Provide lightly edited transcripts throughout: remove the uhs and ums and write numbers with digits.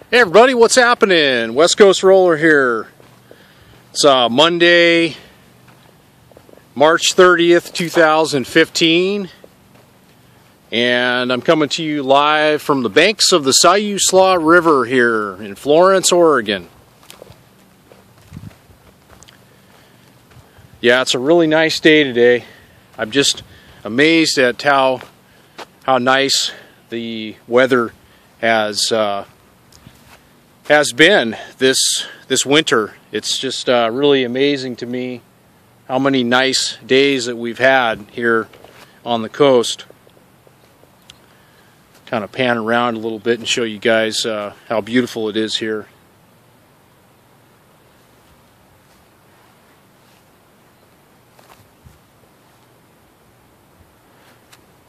Hey everybody, what's happening? West Coast Roller here. It's Monday, March 30th, 2015, and I'm coming to you live from the banks of the Siuslaw River here in Florence, Oregon. Yeah, it's a really nice day today. I'm just amazed at how nice the weather has been this winter. It's just really amazing to me how many nice days that we've had here on the coast. Kind of pan around a little bit and show you guys how beautiful it is here.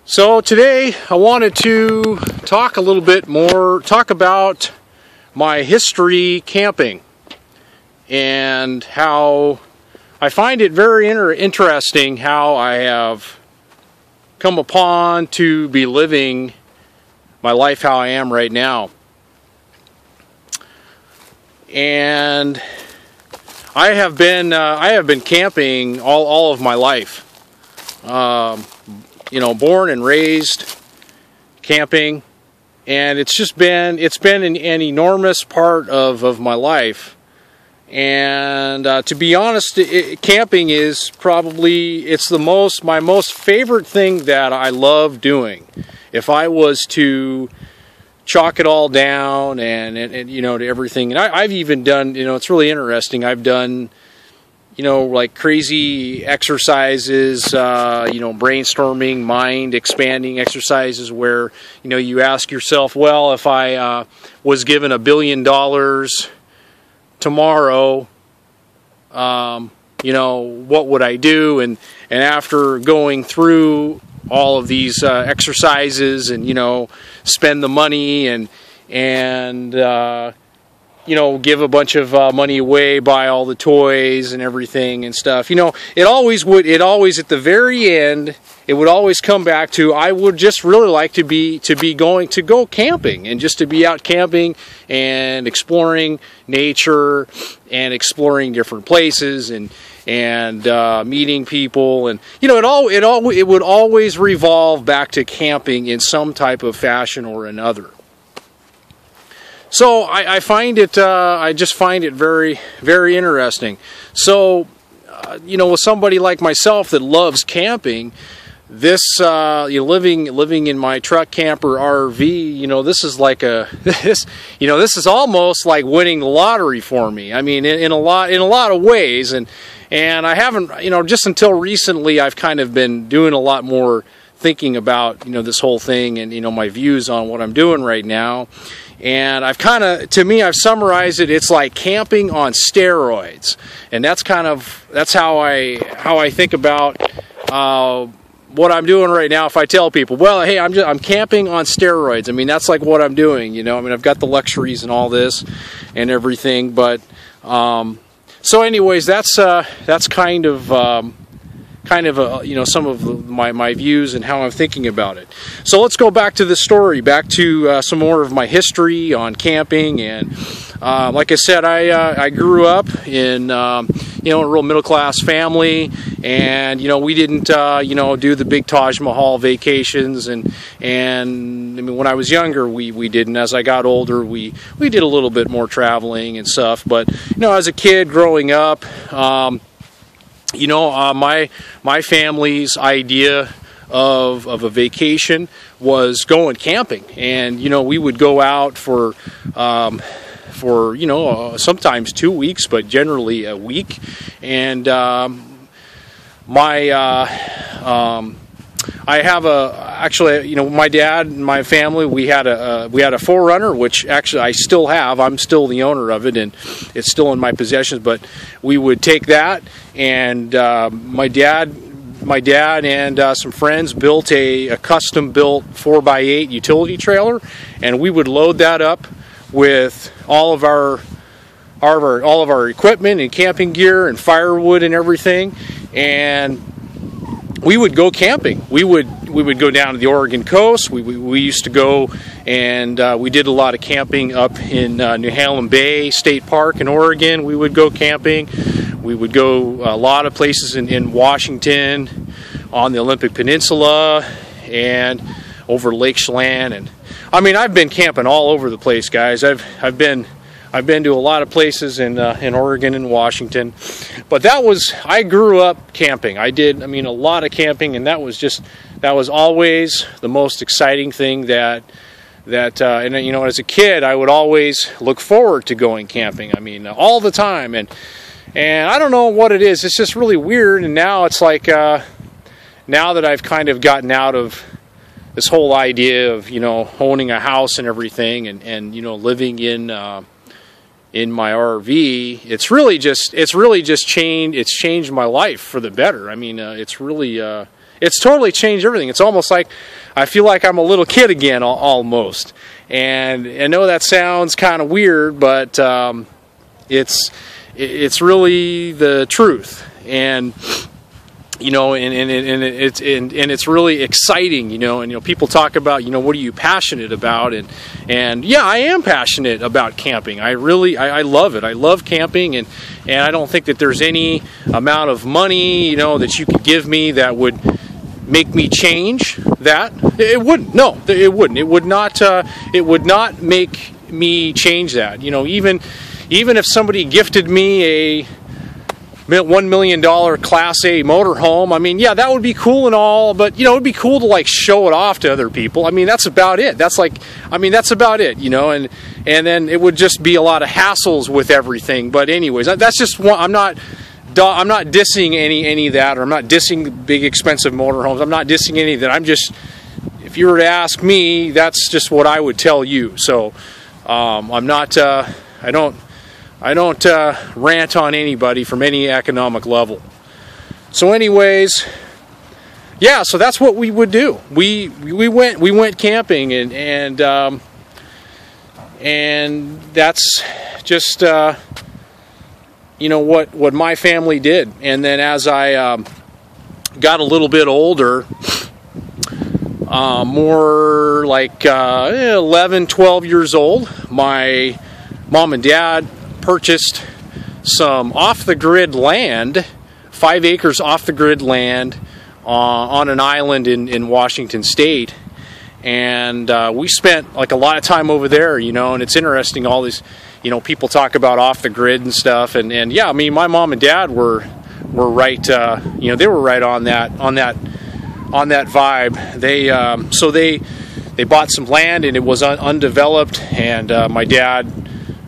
So today I wanted to talk a little bit more, talk about my history camping and how I find it very interesting how I have come upon to be living my life how I am right now. And I have been camping all of my life. You know, born and raised camping. And it's been an enormous part of my life. And to be honest, camping is probably my most favorite thing that I love doing. If I was to chalk it all down and you know, to everything, and I've even done, you know, it's really interesting. I've done, you know, like crazy exercises, you know, brainstorming, mind expanding exercises where, you know, you ask yourself, well, if I was given $1 billion tomorrow, you know, what would I do? And after going through all of these exercises and, you know, spend the money and you know, give a bunch of money away, buy all the toys and everything and stuff. You know, it always at the very end, it would always come back to, I would just really like to go camping and just to be out camping and exploring nature and exploring different places and meeting people, and you know, it would always revolve back to camping in some type of fashion or another. So I find it, I just find it very, very interesting. So, you know, with somebody like myself that loves camping, this, you know, living in my truck camper RV, you know, this is like this is almost like winning the lottery for me. I mean, in a lot of ways, and I haven't, you know, just until recently, I've kind of been doing a lot more thinking about, you know, this whole thing and, you know, my views on what I'm doing right now. And I've I've summarized it. It's like camping on steroids, and that's how I think about what I'm doing right now. If I tell people, well, hey, I'm camping on steroids. I mean, that's like what I'm doing. You know, I mean, I've got the luxuries and all this and everything, but so anyways, that's kind of you know, some of my views and how I'm thinking about it. So let's go back to the story, back to some more of my history on camping. And like I said, I grew up in you know, a real middle class family, and you know, we didn't you know, do the big Taj Mahal vacations, and I mean, when I was younger we didn't. As I got older, we did a little bit more traveling and stuff. But you know, as a kid growing up, you know, my family's idea of a vacation was going camping, and you know, we would go out for you know, sometimes 2 weeks, but generally a week. And I have actually, you know, my dad and my family, we had a 4Runner, which actually I still have. I'm still the owner of it, and it's still in my possessions. But we would take that, and my dad and some friends built a custom-built 4x8 utility trailer, and we would load that up with all of our equipment and camping gear and firewood and everything, and we would go camping. We would we would go down to the Oregon coast. We used to go, and we did a lot of camping up in Nehalem Bay State Park in Oregon. We would go camping. We would go a lot of places in Washington, on the Olympic Peninsula, and over Lake Chelan. And I mean, I've been camping all over the place, guys. I've been to a lot of places in Oregon and Washington, but I grew up camping. I mean, a lot of camping, and that was always the most exciting thing and you know, as a kid, I would always look forward to going camping. I mean, all the time, and I don't know what it is. It's just really weird, and now it's like, now that I've kind of gotten out of this whole idea of, you know, owning a house and everything, and you know, living in my RV, it's really just changed my life for the better. I mean, it's totally changed everything. It's almost like I feel like I'm a little kid again, almost. And I know that sounds kind of weird, but it's really the truth. And you know, and it's really exciting, you know. And you know, people talk about, you know, what are you passionate about? And yeah, I am passionate about camping. I love it. I love camping, and I don't think that there's any amount of money, you know, that you could give me that would make me change that. It wouldn't. No, it wouldn't. It would not. It would not make me change that. You know, even if somebody gifted me a $1 million Class A motorhome, I mean, yeah, that would be cool and all, but, you know, it'd be cool to, like, show it off to other people. I mean, that's about it. That's about it, you know, and then it would just be a lot of hassles with everything. But anyways, that's just one. I'm not dissing any of that, or I'm not dissing big expensive motorhomes. I'm not dissing any of that. I'm just, if you were to ask me, that's just what I would tell you. So, I'm not, I don't rant on anybody from any economic level. So anyways, yeah, so that's what we would do. We went camping, and that's just you know, what my family did. And then as I got a little bit older, more like 11, 12 years old, my mom and dad purchased some off-the-grid land, 5 acres off-the-grid land on an island in Washington State. And we spent like a lot of time over there, you know, and it's interesting, all these, you know, people talk about off-the-grid and stuff, and yeah, I mean, my mom and dad were right, you know, they were right on that vibe. They bought some land, and it was undeveloped, and my dad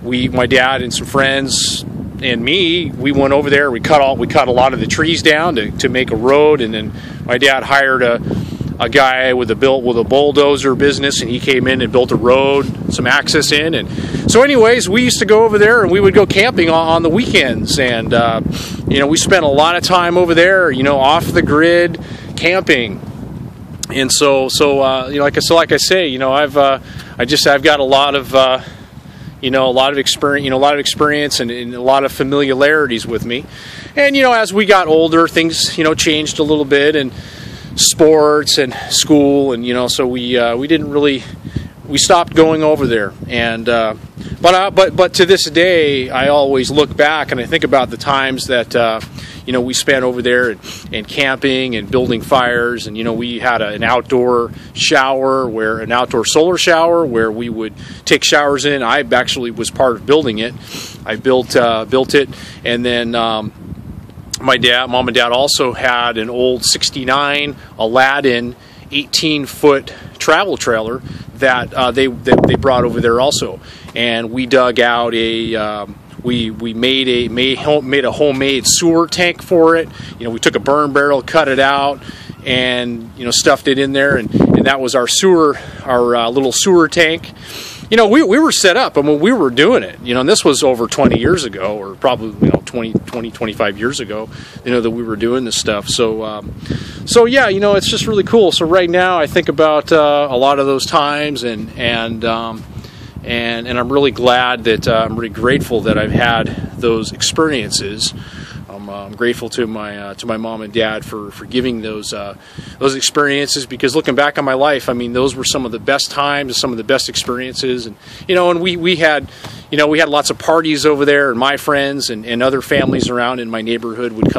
and some friends and me, we went over there. We cut a lot of the trees down to make a road, and then my dad hired a guy with a bulldozer business, and he came in and built a road, some access in. And so anyways, we used to go over there, and we would go camping on the weekends, and you know, we spent a lot of time over there, you know, off the grid camping. And so you know, like I say, you know, I've got a lot of you know, a lot of experience and a lot of familiarities with me. And, you know, as we got older, things, you know, changed a little bit, and sports and school, and, you know, so we stopped going over there. And but to this day, I always look back and I think about the times that you know, we spent over there and camping and building fires. And, you know, we had an outdoor shower, an outdoor solar shower where we would take showers in. I actually was part of building it. I built it, and then mom and dad also had an old '69 Aladdin 18-foot travel trailer that they brought over there also. And we dug out we made a homemade sewer tank for it. You know, we took a burn barrel, cut it out, and, you know, stuffed it in there, and that was our little sewer tank. You know, we were set up. I mean, we were doing it, you know, and this was over 20 years ago, or probably, you know, 25 years ago, you know, that we were doing this stuff. So yeah, you know, it's just really cool. So right now I think about a lot of those times, and I'm really glad that I'm really grateful that I've had those experiences I'm grateful to my mom and dad for giving those experiences, because looking back on my life, I mean, those were some of the best times, some of the best experiences. And and we had lots of parties over there, and my friends and other families around in my neighborhood would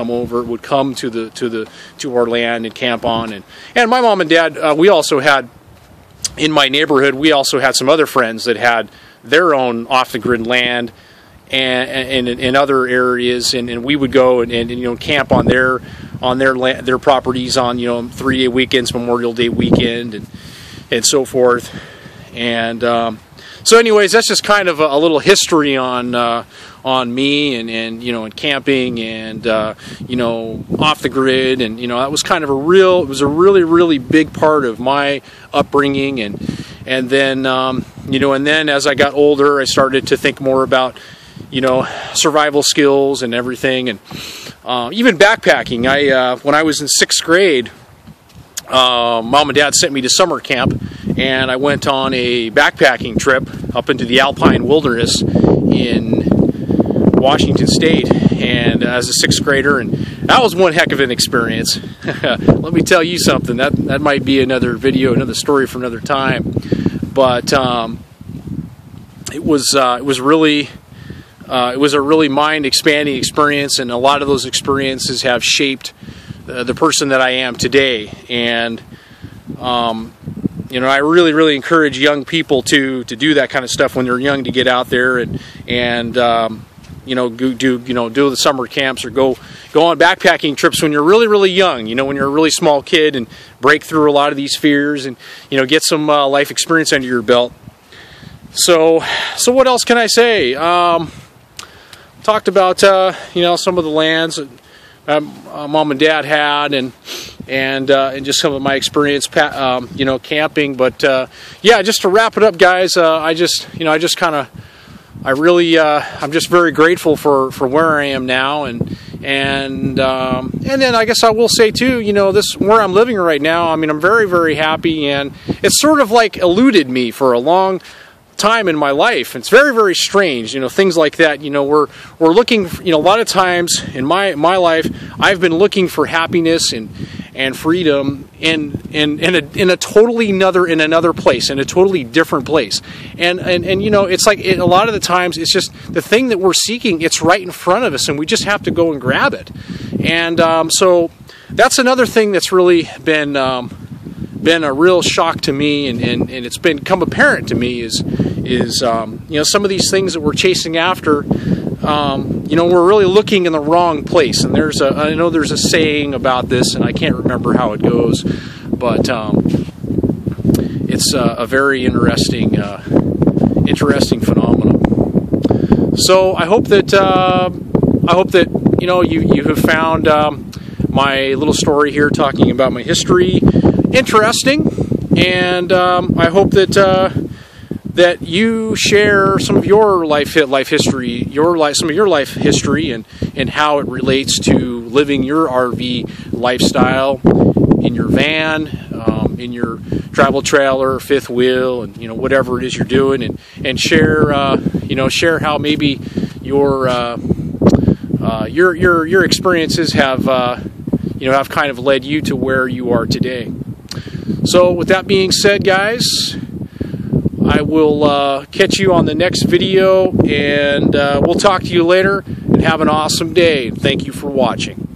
come to our land and camp on. And my mom and dad, we also had, in my neighborhood, we also had some other friends that had their own off-the-grid land and in other areas, and we would go and camp on their land, their properties on 3-day weekends, Memorial Day weekend, and so forth. And so anyways, that's just kind of a little history on me and camping and off the grid, and that was kind of it was a really big part of my upbringing. And then and then as I got older, I started to think more about survival skills and everything, and even backpacking. When I was in 6th grade, Mom and Dad sent me to summer camp, and I went on a backpacking trip up into the Alpine Wilderness in Washington State, and as a 6th grader, and that was one heck of an experience. Let me tell you something, that might be another video, another story for another time. But it was a really mind-expanding experience, and a lot of those experiences have shaped the person that I am today. And I really encourage young people to do that kind of stuff when they're young, to get out there and do the summer camps, or go on backpacking trips when you're really young, when you're a really small kid, and break through a lot of these fears, and get some life experience under your belt. So what else can I say? Talked about some of the lands that Mom and Dad had, and just some of my experience camping. But yeah, just to wrap it up, guys, I'm just very grateful for where I am now, and then I guess I will say too, this where I'm living right now, I mean, I'm very happy, and it's sort of like eluded me for a long time in my life. It's very strange, things like that. We're looking for, a lot of times in my life, I've been looking for happiness and freedom in a totally another place, in a totally different place. And it's like a lot of the times it's just the thing that we're seeking, it's right in front of us, and we just have to go and grab it. And so that's another thing that's really been a real shock to me, and it's become apparent to me is some of these things that we're chasing after, we're really looking in the wrong place. And I know there's a saying about this, and I can't remember how it goes, but it's a very interesting phenomenon. So I hope that you have found my little story here talking about my history interesting, and I hope that you share some of your life history, some of your life history, and how it relates to living your RV lifestyle in your van, in your travel trailer, fifth wheel, and whatever it is you're doing, and share how maybe your experiences have kind of led you to where you are today. So with that being said, guys, I will catch you on the next video, and we'll talk to you later, and have an awesome day. Thank you for watching.